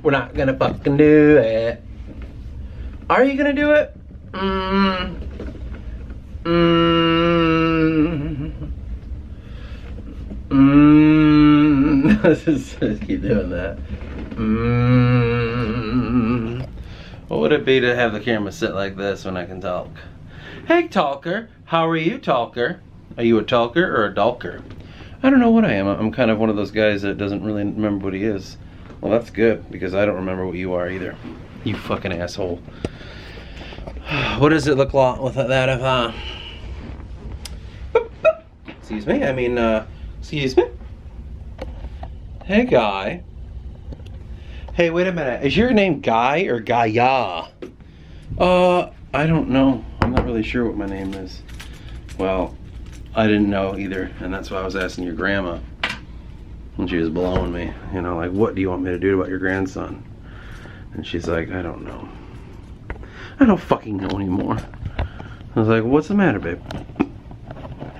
We're not gonna fucking do it. Are you gonna do it? Just keep doing that. What would it be to have the camera sit like this when I can talk? Hey talker, how are you, talker? Are you a talker or a dalker? I don't know what I am. I'm kind of one of those guys that doesn't really remember what he is. Well, that's good, because I don't remember what you are either. You fucking asshole. What does it look like with that if excuse me, I mean, excuse me? Hey, Guy. Hey, wait a minute. Is your name Guy or Gaia? I don't know. I'm not really sure what my name is. Well, I didn't know either, and that's why I was asking your grandma. And she was blowing me, you know, like, what do you want me to do about your grandson? And she's like, I don't know. I don't fucking know anymore. I was like, what's the matter, babe? I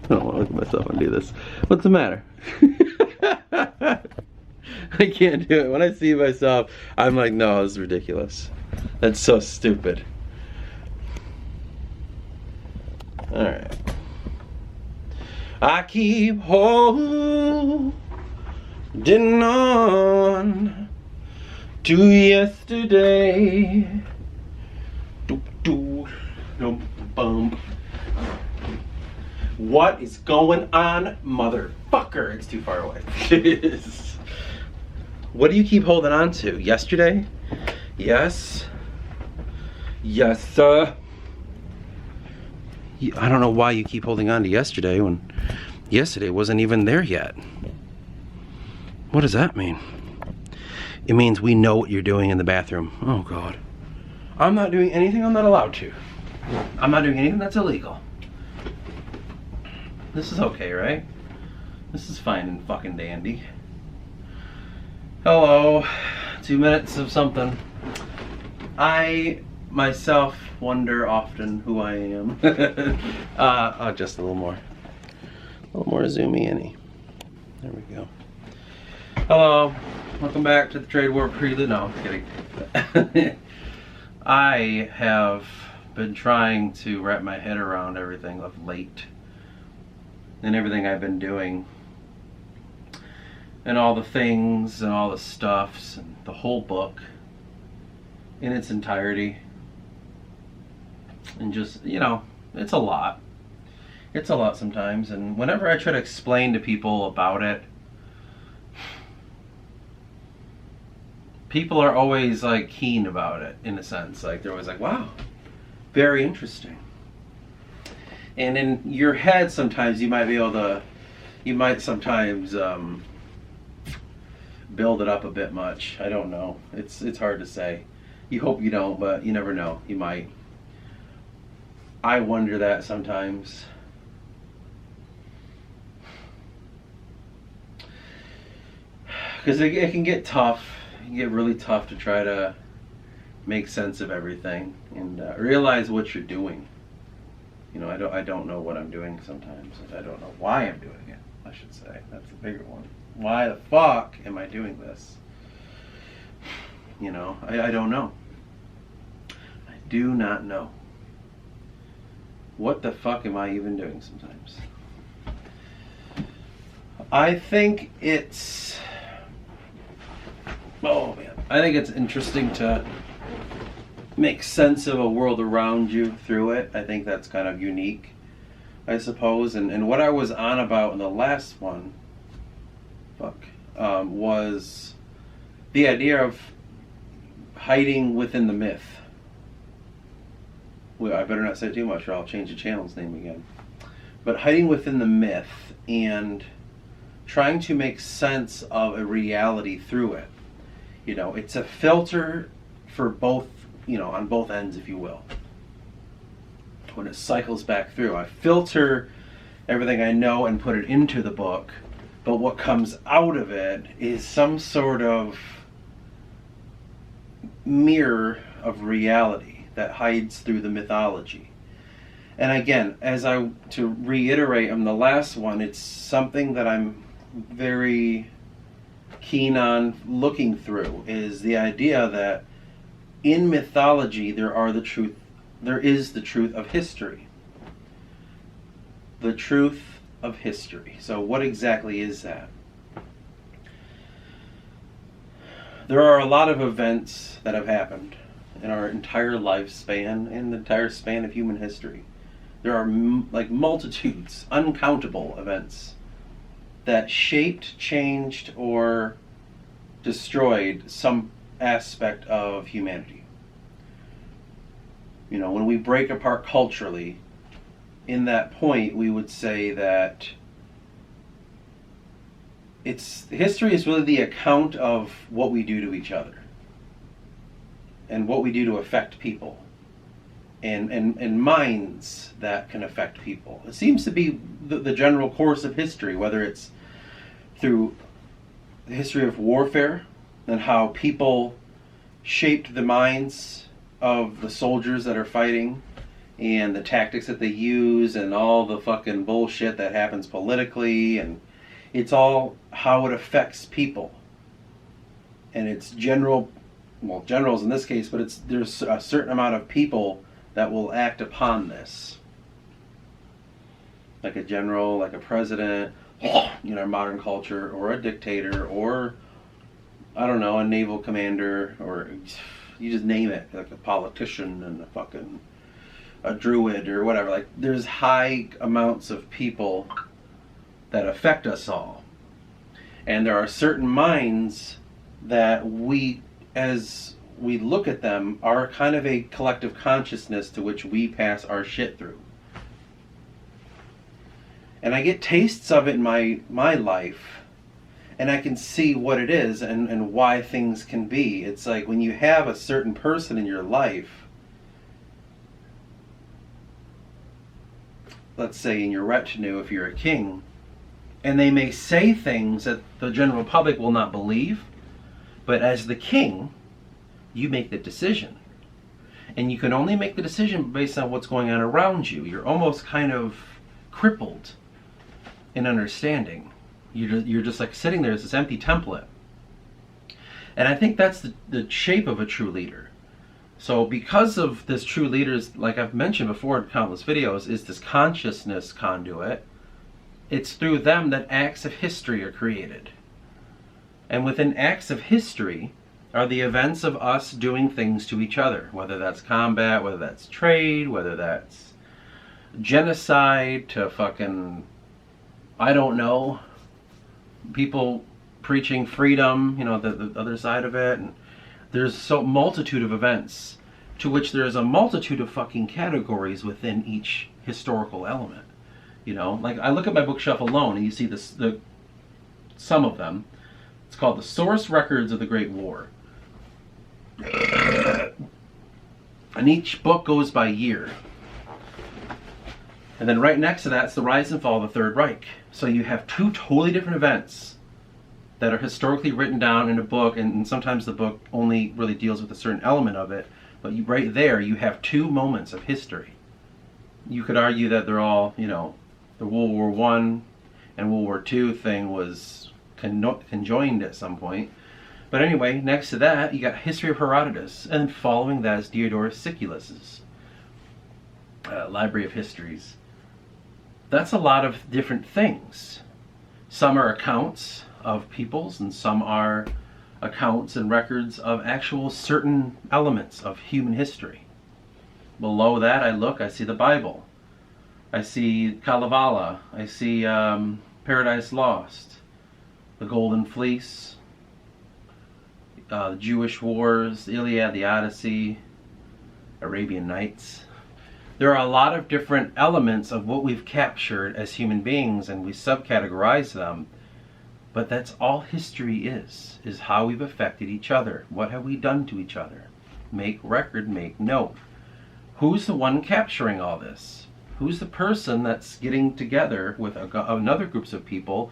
don't want to look at myself and do this. What's the matter? I can't do it. When I see myself, I'm like, no, this is ridiculous. That's so stupid. Alright. I keep holding on to yesterday. What is going on, motherfucker? It's too far away. What do you keep holding on to? Yesterday? Yes. Yes, sir. I don't know why you keep holding on to yesterday when yesterday wasn't even there yet. What does that mean? It means we know what you're doing in the bathroom. Oh, God. I'm not doing anything I'm not allowed to. I'm not doing anything that's illegal. This is okay, right? This is fine and fucking dandy. Hello. 2 minutes of something. I myself wonder often who I am. Oh, just a little more zoomy in-y. There we go. Hello. Welcome back to the Trade War Prelude. No, I'm kidding. I have been trying to wrap my head around everything of late. And everything I've been doing. And all the things and all the stuffs and the whole book in its entirety. And just, you know, it's a lot. It's a lot sometimes. And whenever I try to explain to people about it, people are always like keen about it, in a sense. Like they're always like, wow, very interesting. And in your head sometimes you might be able to, you might sometimes build it up a bit much. I don't know. It's hard to say. You hope you don't, but you never know. You might. I wonder that sometimes. Because it can get tough. It can get really tough to try to make sense of everything and realize what you're doing. You know, I don't know what I'm doing sometimes. I don't know why I'm doing it, I should say. That's the bigger one. Why the fuck am I doing this? You know, I don't know. I do not know. What the fuck am I even doing sometimes? I think it's... Oh man. I think it's interesting to make sense of a world around you through it. I think that's kind of unique, I suppose. And what I was on about in the last one, was the idea of hiding within the myth. Well, I better not say too much or I'll change the channel's name again. But hiding within the myth and trying to make sense of a reality through it. You know, it's a filter for both, you know, on both ends, if you will. When it cycles back through, I filter everything I know and put it into the book, but what comes out of it is some sort of mirror of reality that hides through the mythology. And again, to reiterate on the last one, it's something that I'm very keen on looking through is the idea that in mythology there is the truth of history. The truth of history. So what exactly is that? There are a lot of events that have happened in our entire lifespan, in the entire span of human history. There are like multitudes, uncountable events that shaped, changed, or destroyed some aspect of humanity. You know, when we break apart culturally, in that point we would say that history is really the account of what we do to each other and what we do to affect people and minds that can affect people. It seems to be the general course of history, whether it's through the history of warfare and how people shaped the minds of the soldiers that are fighting and the tactics that they use and all the fucking bullshit that happens politically, and it's all how it affects people. And it's generals in this case, but there's a certain amount of people that will act upon this. Like a general, like a president, in our modern culture, or a dictator, or, I don't know, a naval commander, or you just name it, like a politician and a druid or whatever. Like, there's high amounts of people that affect us all. And there are certain minds that as we look at them, are kind of a collective consciousness to which we pass our shit through. And I get tastes of it in my life, and I can see what it is and why things can be. It's like when you have a certain person in your life, let's say in your retinue if you're a king, and they may say things that the general public will not believe, but as the king, you make the decision. And you can only make the decision based on what's going on around you. You're almost kind of crippled in understanding. You're just like sitting there as this empty template. And I think that's the shape of a true leader. So because of this true leaders, like I've mentioned before in countless videos, is this consciousness conduit. It's through them that acts of history are created. And within acts of history are the events of us doing things to each other, whether that's combat, whether that's trade, whether that's genocide, to fucking, I don't know, people preaching freedom, you know, the other side of it. And there's so multitude of events to which there's a multitude of fucking categories within each historical element. You know, like I look at my bookshelf alone and you see some of them. It's called The Source Records of the Great War. And each book goes by year. And then right next to that is The Rise and Fall of the Third Reich. So you have two totally different events that are historically written down in a book, and sometimes the book only really deals with a certain element of it, but right there you have two moments of history. You could argue that they're all, you know, the World War I and World War II thing was conjoined at some point. But anyway, next to that, you got History of Herodotus, and following that is 𝕿𝖍𝖊 𝕸𝖎𝖗 Library of Histories. That's a lot of different things. Some are accounts of peoples, and some are accounts and records of actual certain elements of human history. Below that, I see the Bible. I see Kalevala. I see Paradise Lost, the Golden Fleece, the Jewish Wars, the Iliad, the Odyssey, Arabian Nights. There are a lot of different elements of what we've captured as human beings, and we subcategorize them. But that's all history is how we've affected each other. What have we done to each other? Make record, make note. Who's the one capturing all this? Who's the person that's getting together with another groups of people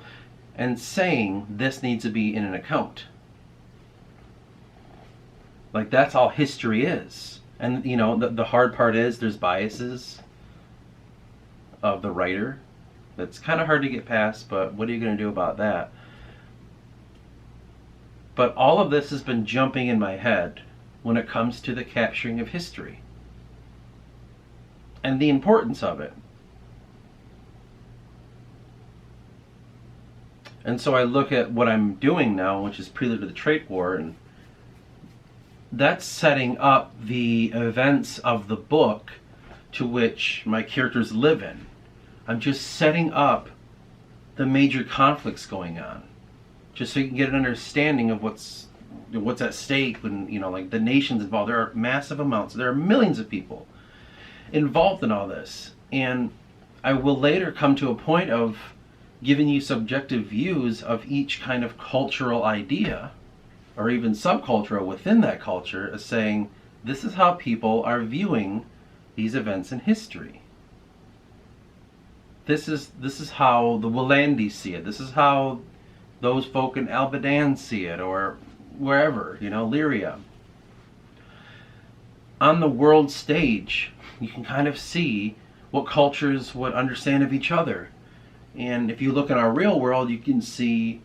and saying this needs to be in an account? Like, that's all history is. And, you know, the hard part is there's biases of the writer. That's kind of hard to get past, but what are you going to do about that? But all of this has been jumping in my head when it comes to the capturing of history and the importance of it. And so I look at what I'm doing now, which is Prelude to the Trade War, and that's setting up the events of the book to which my characters live in. I'm just setting up the major conflicts going on, just so you can get an understanding of what's at stake when, like the nations involved. There are massive amounts, there are millions of people involved in all this. And I will later come to a point of giving you subjective views of each kind of cultural idea, or even subcultural within that culture, as saying, this is how people are viewing these events in history. This is how the 𝕿𝖊 see it. This is how those folk in 𝕿𝖊 see it, or wherever, 𝕸𝖍𝖊. On the world stage, you can kind of see what cultures would understand of each other. And if you look at our real world, you can see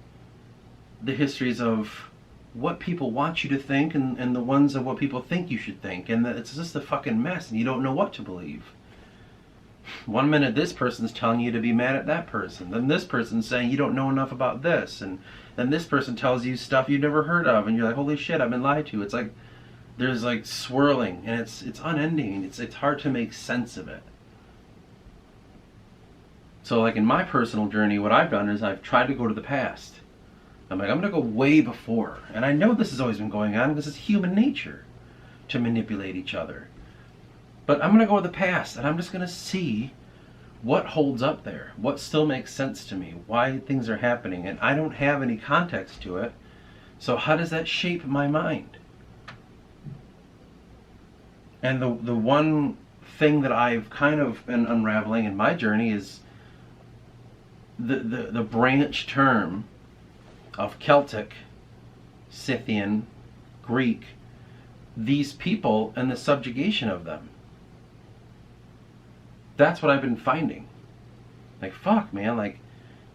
the histories of what people want you to think and the ones of what people think you should think. And it's just a fucking mess, and you don't know what to believe. One minute this person's telling you to be mad at that person. Then this person's saying you don't know enough about this. And then this person tells you stuff you've never heard of. And you're like, holy shit, I've been lied to. It's like there's like swirling, and it's unending. It's hard to make sense of it. So like in my personal journey, what I've done is I've tried to go to the past. I'm like, I'm going to go way before. And I know this has always been going on because it's human nature to manipulate each other. But I'm going to go to the past, and I'm just going to see what holds up there, what still makes sense to me, why things are happening. And I don't have any context to it. So how does that shape my mind? And the one thing that I've kind of been unraveling in my journey is the branch term of Celtic, Scythian, Greek, these people and the subjugation of them. That's what I've been finding. Like, fuck, man, like,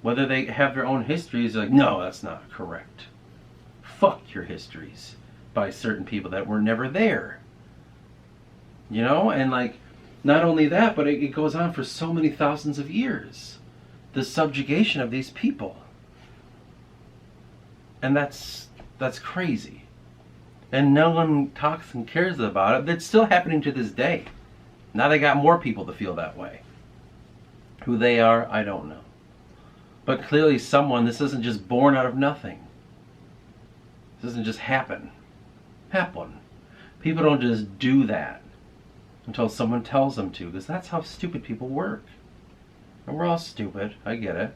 whether they have their own histories, like, no, that's not correct. Fuck your histories by certain people that were never there. And like, not only that, but it goes on for so many thousands of years. The subjugation of these people. And that's crazy. And no one talks and cares about it. It's still happening to this day. Now they got more people to feel that way. Who they are, I don't know. But clearly this isn't just born out of nothing. This doesn't just happen. People don't just do that until someone tells them to, because that's how stupid people work. And we're all stupid, I get it.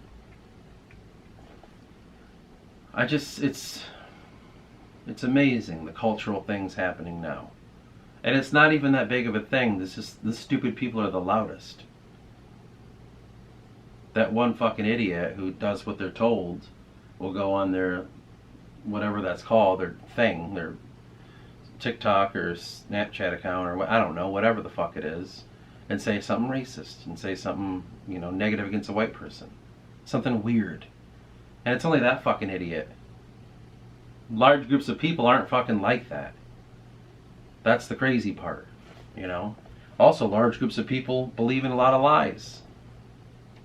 It's amazing the cultural things happening now. And it's not even that big of a thing. The stupid people are the loudest. That one fucking idiot who does what they're told will go on their, whatever that's called, their thing, their TikTok or Snapchat account or I don't know, whatever the fuck it is, and say something racist and say something, negative against a white person. Something weird. And it's only that fucking idiot. Large groups of people aren't fucking like that. That's the crazy part, Also, large groups of people believe in a lot of lies.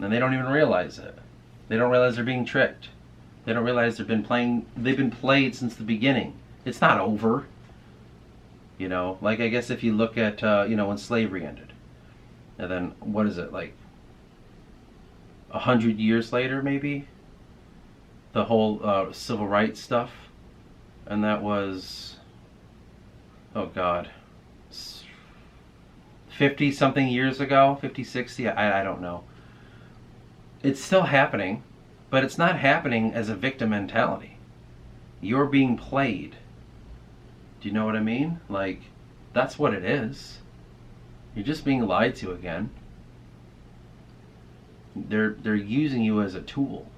And they don't even realize it. They don't realize they're being tricked. They don't realize they've been played since the beginning. It's not over. Like I guess if you look at, when slavery ended. And then, what is it, like 100 years later, maybe? The whole civil rights stuff. And that was, oh God, 50 something years ago, 50, 60, I don't know. It's still happening, but it's not happening as a victim mentality. You're being played. Do you know what I mean? Like, that's what it is. You're just being lied to again. They're using you as a tool.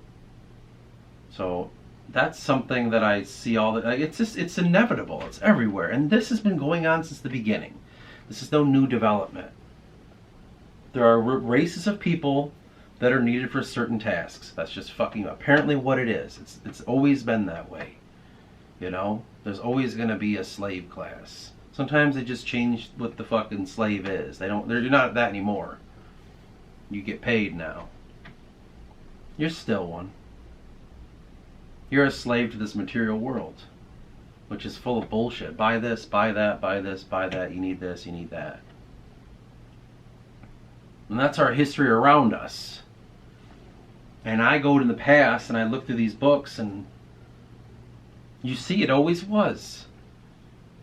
So that's something that I see all the, like, it's inevitable. It's everywhere. And this has been going on since the beginning. This is no new development. There are races of people that are needed for certain tasks. That's just fucking apparently what it is. It's always been that way. You know, there's always going to be a slave class. Sometimes they just change what the fucking slave is. They're not that anymore. You get paid now. You're still one. You're a slave to this material world, which is full of bullshit. Buy this, buy that, buy this, buy that. You need this, you need that. And that's our history around us. And I go to the past and I look through these books and you see it always was.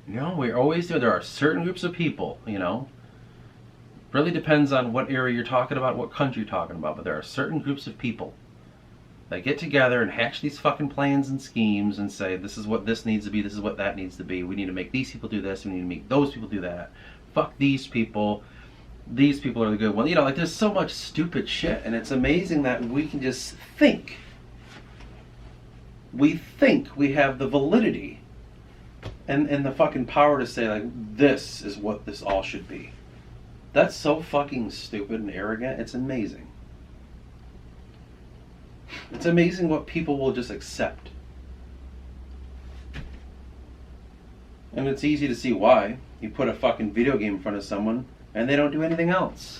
You know, there are certain groups of people, you know. Really depends on what area you're talking about, what country you're talking about, but there are certain groups of people that get together and hatch these fucking plans and schemes and say, this is what this needs to be, this is what that needs to be. We need to make these people do this, we need to make those people do that. Fuck these people are the good ones. You know, like there's so much stupid shit, and it's amazing that we can just think. We think we have the validity and the fucking power to say, like, this is what this all should be. That's so fucking stupid and arrogant. It's amazing. It's amazing what people will just accept. And it's easy to see why. You put a fucking video game in front of someone and they don't do anything else.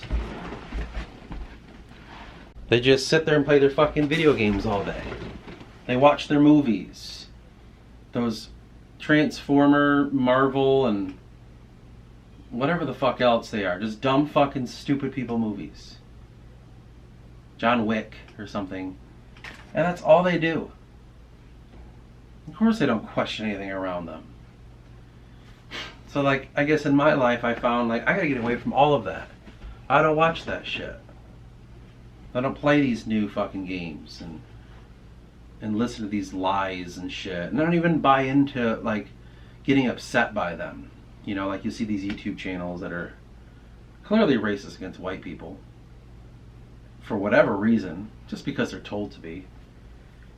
They just sit there and play their fucking video games all day. They watch their movies. Those Transformer, Marvel, and whatever the fuck else they are. Just dumb fucking stupid people movies. John Wick or something. And that's all they do. Of course they don't question anything around them. So, like, I guess in my life I found, like, I gotta get away from all of that. I don't watch that shit. I don't play these new fucking games and listen to these lies and shit. And I don't even buy into, like, getting upset by them. You know, like you see these YouTube channels that are clearly racist against white people for whatever reason, just because they're told to be.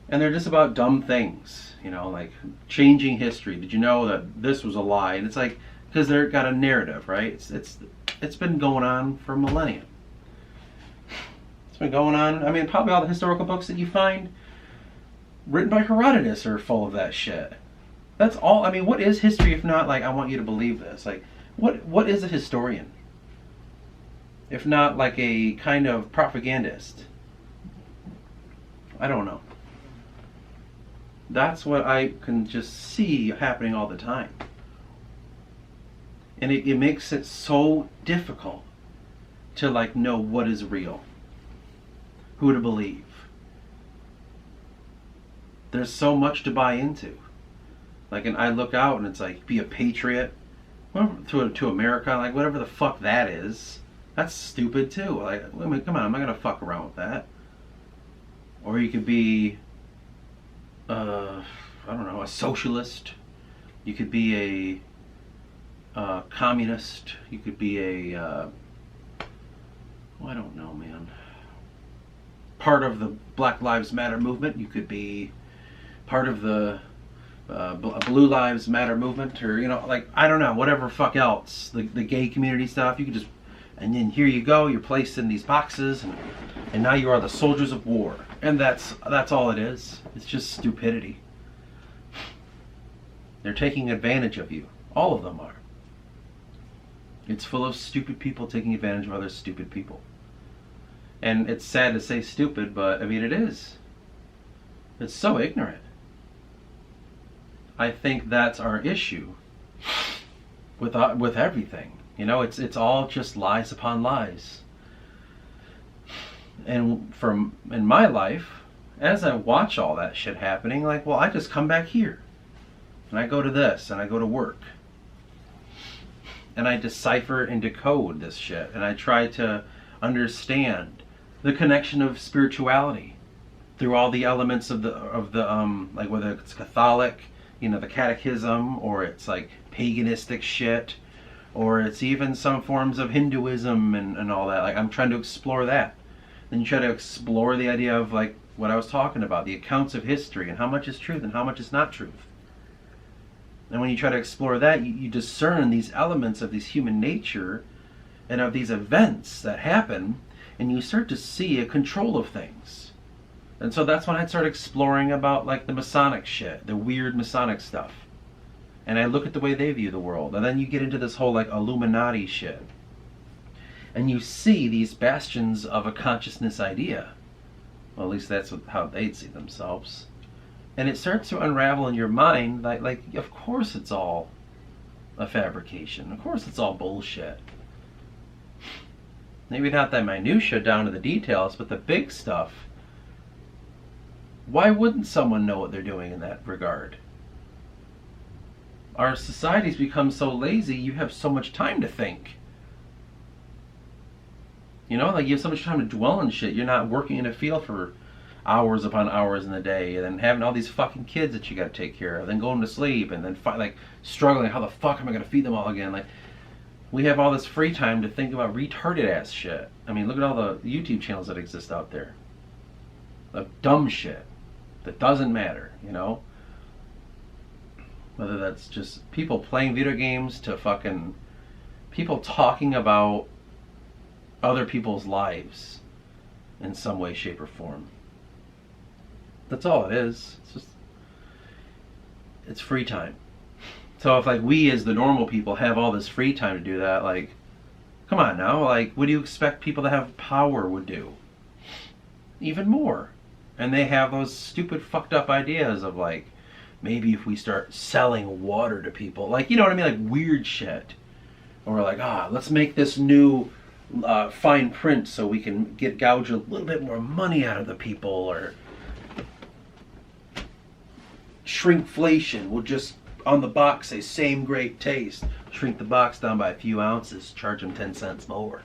And they're just about dumb things, you know, like changing history. Did you know that this was a lie? And it's like, because they've got a narrative, right? It's been going on for millennia. It's been going on. I mean, probably all the historical books that you find written by Herodotus are full of that shit. That's all. I mean, what is history if not, like, I want you to believe this? Like, what is a historian? If not, like, a kind of propagandist? I don't know. That's what I can just see happening all the time. And it makes it so difficult to, like, know what is real. Who to believe. There's so much to buy into. Like, and I look out and it's like, be a patriot to America, like, whatever the fuck that is. That's stupid too. Like, I mean, come on, I'm not gonna fuck around with that. Or you could be, I don't know, a socialist. You could be a communist. You could be a, well, I don't know, man. Part of the Black Lives Matter movement. You could be part of the Blue Lives Matter movement, or, you know, like, I don't know, whatever fuck else, the gay community stuff. You could just, and then here you go, you're placed in these boxes, and now you are the soldiers of war. And that's all it is. It's just stupidity. They're taking advantage of you. All of them are. It's full of stupid people taking advantage of other stupid people. And it's sad to say stupid, but I mean, it is. It's so ignorant. I think that's our issue with everything. You know, it's all just lies upon lies. And in my life, as I watch all that shit happening, like, well, I just come back here. And I go to this, and I go to work. And I decipher and decode this shit. And I try to understand the connection of spirituality through all the elements of the like, whether it's Catholic, you know, the catechism, or it's like paganistic shit, or it's even some forms of Hinduism and all that. Like, I'm trying to explore that. Then you try to explore the idea of, like, what I was talking about, the accounts of history, and how much is truth and how much is not truth. And when you try to explore that, you discern these elements of this human nature and of these events that happen, and you start to see a control of things. And so that's when I started exploring about like the Masonic shit, the weird Masonic stuff. And I look at the way they view the world. And then you get into this whole like Illuminati shit. And you see these bastions of a consciousness idea. Well, at least that's how they'd see themselves. And it starts to unravel in your mind like of course it's all a fabrication. Of course it's all bullshit. Maybe not that minutia down to the details, but the big stuff. Why wouldn't someone know what they're doing in that regard? Our society's become so lazy, you have so much time to think. You know, like you have so much time to dwell on shit. You're not working in a field for hours upon hours in the day, and then having all these fucking kids that you gotta take care of, then going to sleep, and then like struggling, how the fuck am I gonna feed them all again? Like, we have all this free time to think about retarded ass shit. I mean, look at all the YouTube channels that exist out there. Of dumb shit that doesn't matter, you know? Whether that's just people playing video games to fucking people talking about other people's lives in some way, shape, or form. That's all it is. It's free time. So if like we as the normal people have all this free time to do that, like, come on now, like what do you expect people that have power would do? Even more. And they have those stupid fucked up ideas of like, maybe if we start selling water to people, like, you know what I mean, like weird shit. Or like, let's make this new fine print so we can gouge a little bit more money out of the people, or shrinkflation. We'll just on the box say same great taste, shrink the box down by a few ounces, charge them 10 cents more,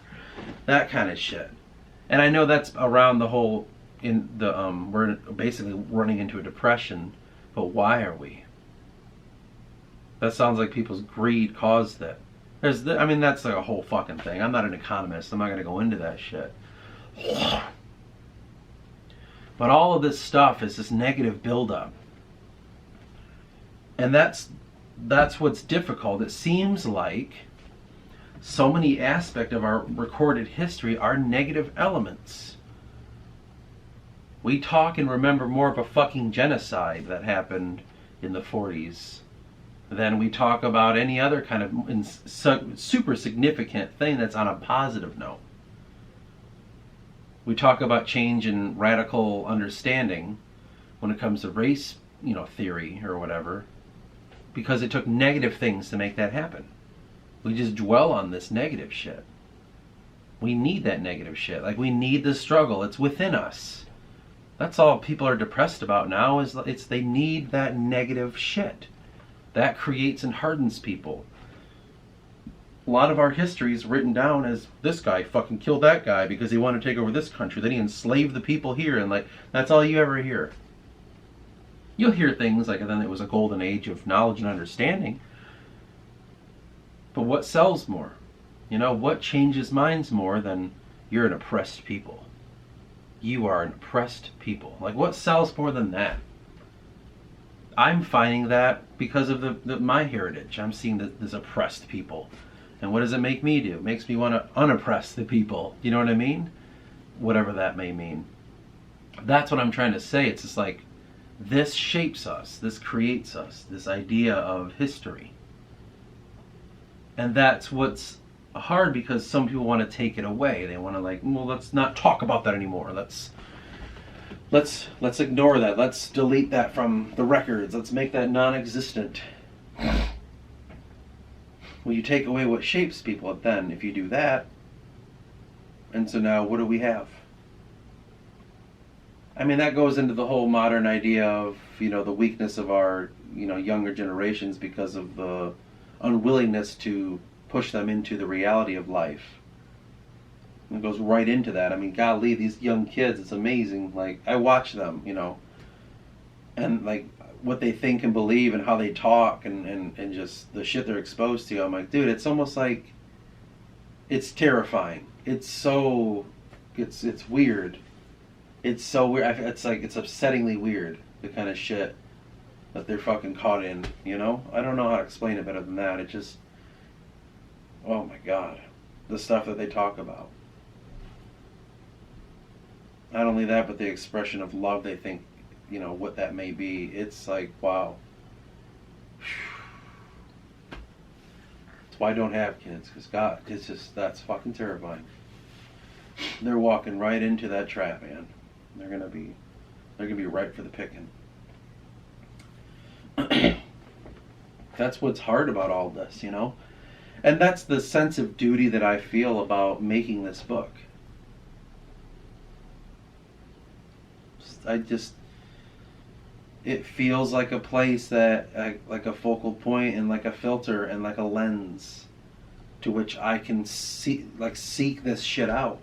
that kind of shit. And I know that's around the whole in the we're basically running into a depression, but why are we? That sounds like people's greed caused that. I mean, that's like a whole fucking thing. I'm not an economist. I'm not going to go into that shit. But all of this stuff is this negative buildup. And that's what's difficult. It seems like so many aspects of our recorded history are negative elements. We talk and remember more of a fucking genocide that happened in the 40s than we talk about any other kind of super significant thing that's on a positive note. We talk about change in radical understanding when it comes to race, theory or whatever, because it took negative things to make that happen. We just dwell on this negative shit. We need that negative shit. Like, we need the struggle. It's within us. That's all people are depressed about now, is they need that negative shit. That creates and hardens people. A lot of our history is written down as this guy fucking killed that guy because he wanted to take over this country. Then he enslaved the people here, and like that's all you ever hear. You'll hear things like, and then it was a golden age of knowledge and understanding. But what sells more? What changes minds more than you're an oppressed people? You are an oppressed people. Like, what sells more than that? I'm finding that because of my heritage. I'm seeing this oppressed people. And what does it make me do? It makes me want to unoppress the people. You know what I mean? Whatever that may mean. That's what I'm trying to say. It's just like, this shapes us. This creates us. This idea of history. And that's what's hard, because some people want to take it away. They want to let's not talk about that anymore. Let's ignore that. Let's delete that from the records. Let's make that non-existent. Well, you take away what shapes people then if you do that. And so now what do we have? I mean, that goes into the whole modern idea of, the weakness of our, younger generations because of the unwillingness to push them into the reality of life. And it goes right into that. I mean, golly, these young kids, it's amazing. Like, I watch them, and like what they think and believe and how they talk and just the shit they're exposed to. I'm like, dude, it's almost like, it's terrifying. It's weird. It's so weird. It's like, it's upsettingly weird, the kind of shit that they're fucking caught in, I don't know how to explain it better than that. It just, oh my God, the stuff that they talk about. not only that, but the expression of love they think, what that may be. It's like, wow. That's why I don't have kids, because God, that's fucking terrifying. They're walking right into that trap, man. They're gonna be ripe for the picking. That's what's hard about all this, And that's the sense of duty that I feel about making this book. It feels like a place that, like a focal point and like a filter and like a lens to which I can seek this shit out.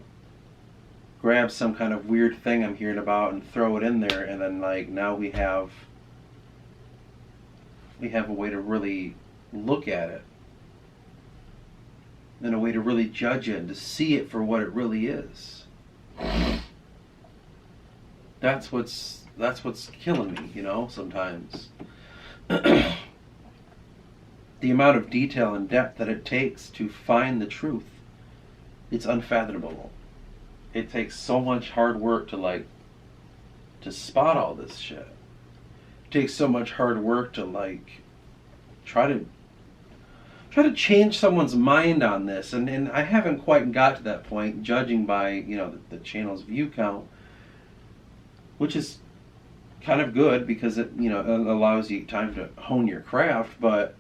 Grab some kind of weird thing I'm hearing about and throw it in there, and then now we have a way to really look at it, and a way to really judge it and to see it for what it really is. That's what's killing me, sometimes. The amount of detail and depth that it takes to find the truth, it's unfathomable. It takes so much hard work to spot all this shit. It takes so much hard work to try to change someone's mind on this, and I haven't quite got to that point, judging by the channel's view count, which is kind of good because it allows you time to hone your craft. But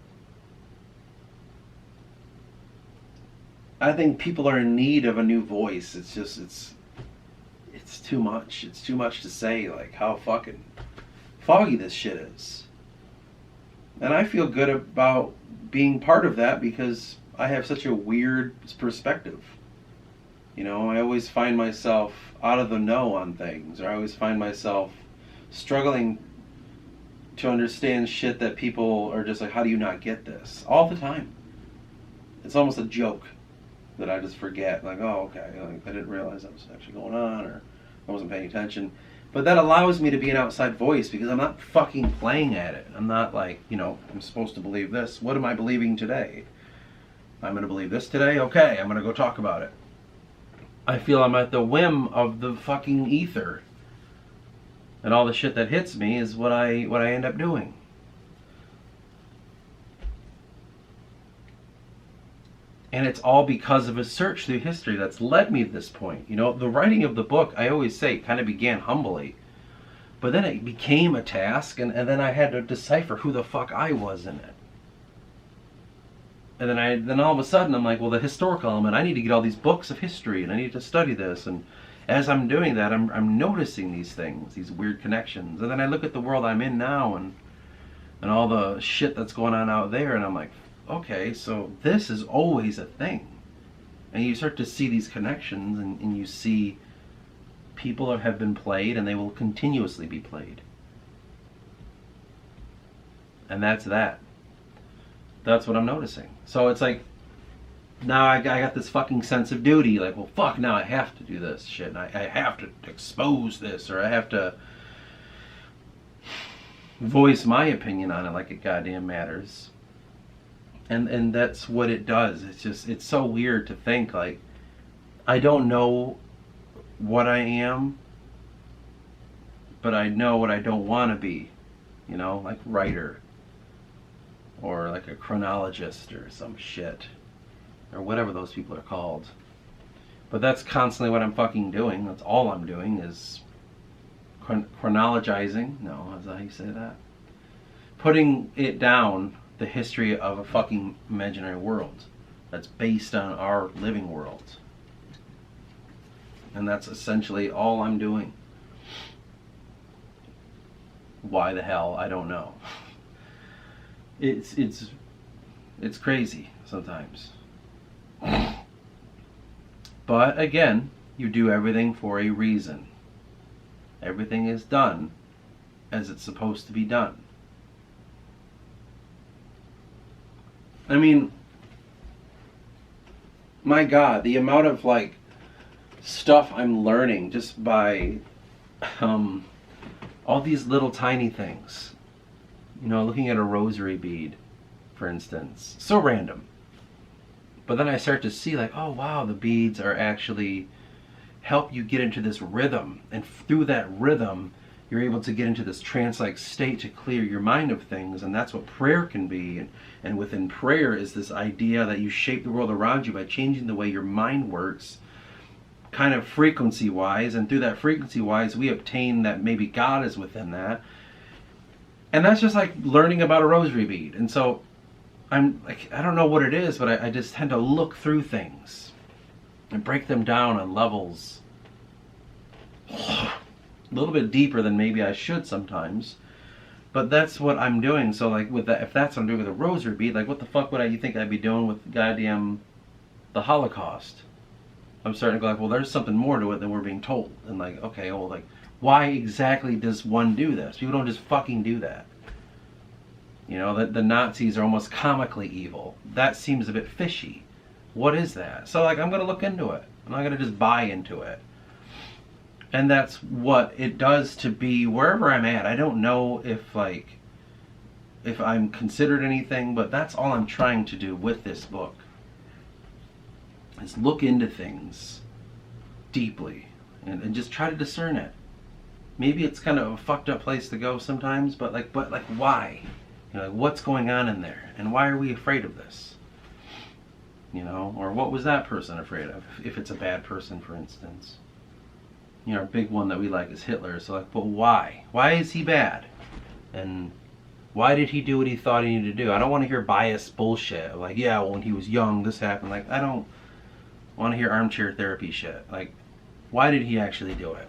I think people are in need of a new voice. It's too much. It's too much to say how fucking foggy this shit is. And I feel good about being part of that because I have such a weird perspective. I always find myself out of the know on things, or I always find myself struggling to understand shit that people are just like, how do you not get this? All the time. It's almost a joke that I just forget. Oh, okay, I didn't realize that was actually going on, or I wasn't paying attention. But that allows me to be an outside voice because I'm not fucking playing at it. I'm not I'm supposed to believe this. What am I believing today? I'm going to believe this today? Okay, I'm going to go talk about it. I feel I'm at the whim of the fucking ether. And all the shit that hits me is what I end up doing. And it's all because of a search through history that's led me to this point. The writing of the book, I always say, kind of began humbly. But then it became a task, and then I had to decipher who the fuck I was in it. And then all of a sudden I'm like, well, the historical element, I need to get all these books of history, and I need to study this. And as I'm doing that, I'm noticing these things, these weird connections. And then I look at the world I'm in now, and all the shit that's going on out there, and I'm like, okay, so this is always a thing. And you start to see these connections, and you see people have been played, and they will continuously be played. And that's that. That's what I'm noticing. So it's like, now I got this fucking sense of duty, well, fuck, now I have to do this shit, and I have to expose this, or I have to voice my opinion on it like it goddamn matters. And that's what it does. It's so weird to think, I don't know what I am, but I know what I don't want to be, like writer, or like a chronologist or some shit, or whatever those people are called. But that's constantly what I'm fucking doing. That's all I'm doing is chronologizing. No, is that how you say that? Putting it down, the history of a fucking imaginary world that's based on our living world. And that's essentially all I'm doing. Why the hell? I don't know. It's crazy sometimes. But again, you do everything for a reason. Everything is done as it's supposed to be done. I mean, my God, the amount of stuff I'm learning just by all these little tiny things. Looking at a rosary bead, for instance. So random. But then I start to see oh wow, the beads are actually help you get into this rhythm. And through that rhythm, you're able to get into this trance-like state to clear your mind of things. And that's what prayer can be. And within prayer is this idea that you shape the world around you by changing the way your mind works, kind of frequency-wise. And through that frequency-wise, we obtain that maybe God is within that. And that's just like learning about a rosary bead. And so I'm like, I don't know what it is, but I just tend to look through things and break them down on levels a little bit deeper than maybe I should sometimes. But that's what I'm doing. So like with that, if that's what I'm doing with a rosary bead, like what the fuck would you think I'd be doing with goddamn the Holocaust? I'm starting to go like, well, there's something more to it than we're being told. And like, okay, well, like, why exactly does one do this? People don't just fucking do that. You know, the Nazis are almost comically evil. That seems a bit fishy. What is that? So like, I'm going to look into it. I'm not going to just buy into it. And that's what it does to be wherever I'm at. I don't know if I'm considered anything, but that's all I'm trying to do with this book. Is look into things deeply and just try to discern it. Maybe it's kind of a fucked up place to go sometimes, but why? You know, like what's going on in there, and why are we afraid of this? You know, or what was that person afraid of? If it's a bad person, for instance. You know, a big one that we like is Hitler. So like, but why? Why is he bad? And why did he do what he thought he needed to do? I don't want to hear biased bullshit. Like, yeah, well, when he was young, this happened. Like, I don't want to hear armchair therapy shit. Like, why did he actually do it?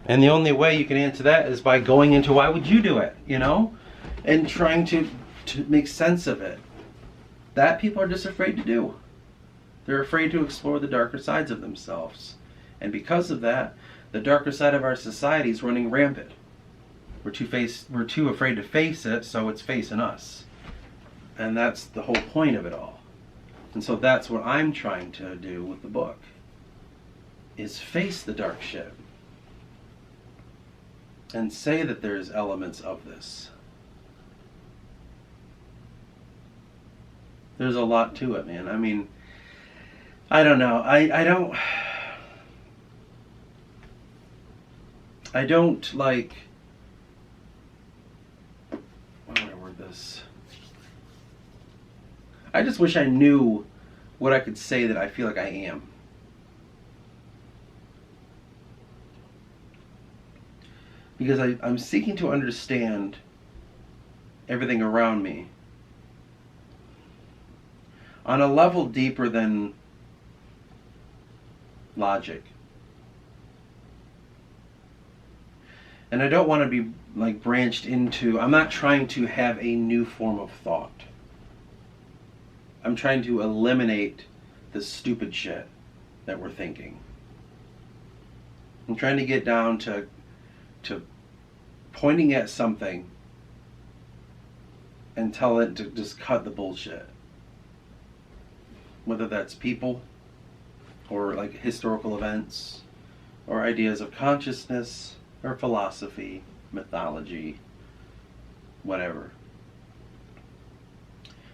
And the only way you can answer that is by going into why would you do it, you know? And trying to make sense of it. That people are just afraid to do. They're afraid to explore the darker sides of themselves. And because of that, the darker side of our society is running rampant. We're too afraid to face it, so it's facing us. And that's the whole point of it all. And so that's what I'm trying to do with the book, is face the dark shit. And say that there's elements of this. There's a lot to it, man. I mean, I don't know. I don't like, how do I word this? I just wish I knew what I could say that I feel like I am. Because I'm seeking to understand everything around me on a level deeper than logic. And I don't want to be like branched into, I'm not trying to have a new form of thought. I'm trying to eliminate the stupid shit that we're thinking. I'm trying to get down to pointing at something and tell it to just cut the bullshit. Whether that's people, or like historical events, or ideas of consciousness, or philosophy, mythology, whatever.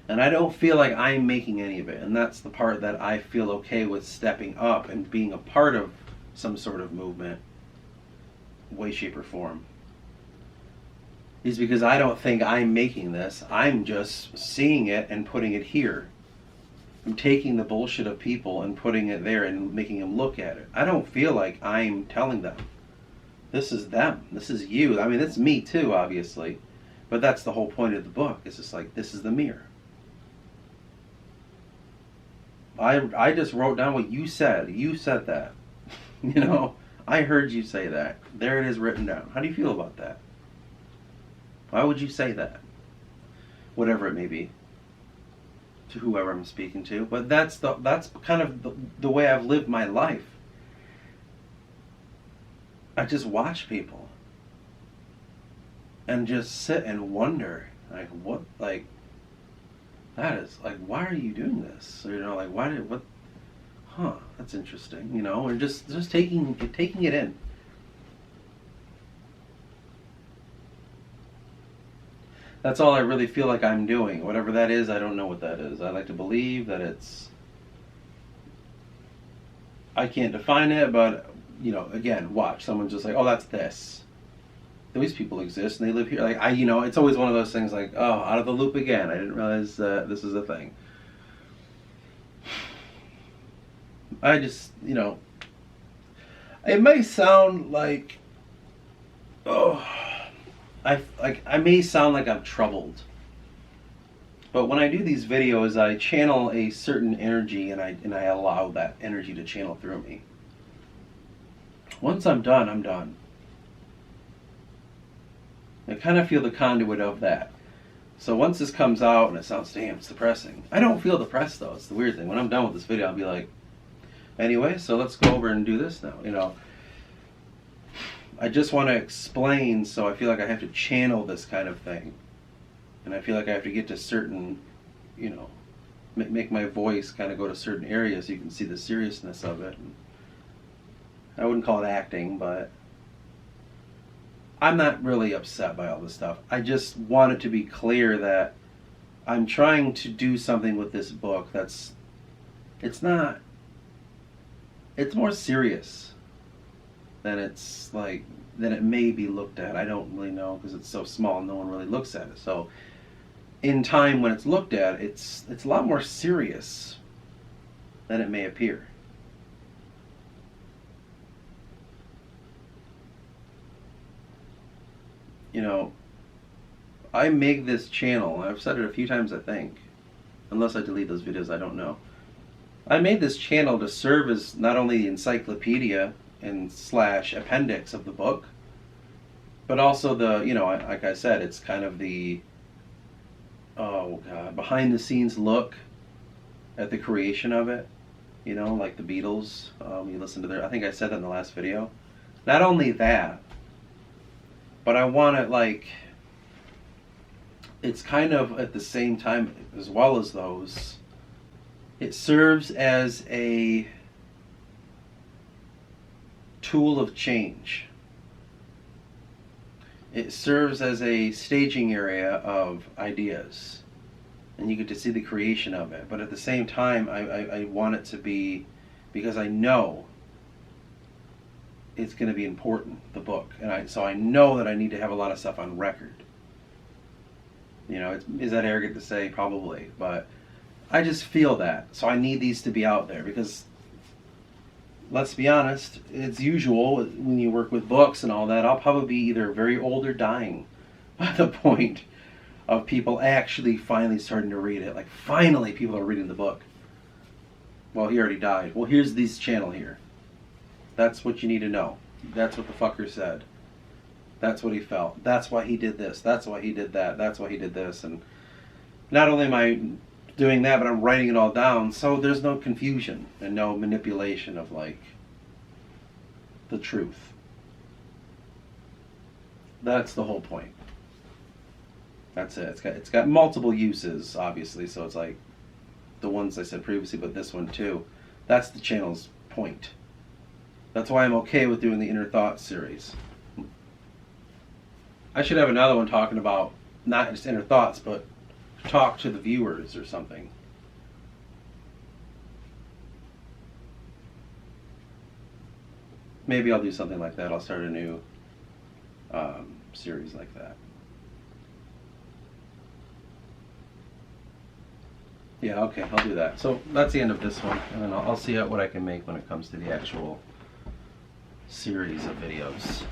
And I don't feel like I'm making any of it, and that's the part that I feel okay with stepping up and being a part of some sort of movement, way, shape, or form. Is because I don't think I'm making this. I'm just seeing it and putting it here. I'm taking the bullshit of people and putting it there and making them look at it. I don't feel like I'm telling them. This is them. This is you. I mean, it's me too, obviously. But that's the whole point of the book. It's just like, this is the mirror. I just wrote down what you said. You said that. You know, I heard you say that. There it is written down. How do you feel about that? Why would you say that? Whatever it may be. To whoever I'm speaking to. But that's kind of the way I've lived my life. I just watch people. And just sit and wonder. Like, what, like, that is, like, why are you doing this? Or, you know, like, that's interesting, you know, and just taking it in. That's all I really feel like I'm doing. Whatever that is, I don't know what that is. I like to believe that it's I can't define it, but, you know, again, watch. Someone's just like, oh, that's this. These people exist and they live here. Like, you know, it's always one of those things like, oh, out of the loop again. I didn't realize this is a thing. I just, you know, it may sound like, oh, I may sound like I'm troubled. But when I do these videos, I channel a certain energy, and I allow that energy to channel through me. Once I'm done, I'm done. I kind of feel the conduit of that. So once this comes out, and it sounds, damn, it's depressing. I don't feel depressed, though. It's the weird thing. When I'm done with this video, I'll be like, anyway, so let's go over and do this now. You know, I just want to explain, so I feel like I have to channel this kind of thing. And I feel like I have to get to certain, you know, make my voice kind of go to certain areas so you can see the seriousness of it. And I wouldn't call it acting, but I'm not really upset by all this stuff. I just want it to be clear that I'm trying to do something with this book it's more serious than than it may be looked at. I don't really know, because it's so small, no one really looks at it. So in time, when it's looked at, it's a lot more serious than it may appear. You know, I make this channel, I've said it a few times, I think, unless I delete those videos, I don't know. I made this channel to serve as not only the encyclopedia and / appendix of the book, but also the, you know, like I said, it's kind of the behind the scenes look at the creation of it. You know, like the Beatles. You listen to their, I think I said that in the last video. Not only that, but I want it, like, it's kind of at the same time, as well as those, it serves as a tool of change. It serves as a staging area of ideas, and you get to see the creation of it. But at the same time, I want it to be, because I know it's going to be important, the book, and so I know that I need to have a lot of stuff on record. You know, is that arrogant to say? Probably, but I just feel that. So I need these to be out there, because let's be honest, it's usual when you work with books and all that, I'll probably be either very old or dying by the point of people actually finally starting to read it. Like, finally people are reading the book. Well, he already died. Well, here's this channel here. That's what you need to know. That's what the fucker said. That's what he felt. That's why he did this. That's why he did that. That's why he did this. And not only am I doing that, but I'm writing it all down, so there's no confusion and no manipulation of, like, the truth. That's the whole point. That's it. It's got multiple uses, obviously, so it's like the ones I said previously, but this one too. That's the channel's point. That's why I'm okay with doing the Inner Thoughts series. I should have another one talking about not just inner thoughts, but talk to the viewers or something. Maybe I'll do something like that. I'll start a new series like that. Yeah, okay, I'll do that. So that's the end of this one, and then I'll see what I can make when it comes to the actual series of videos.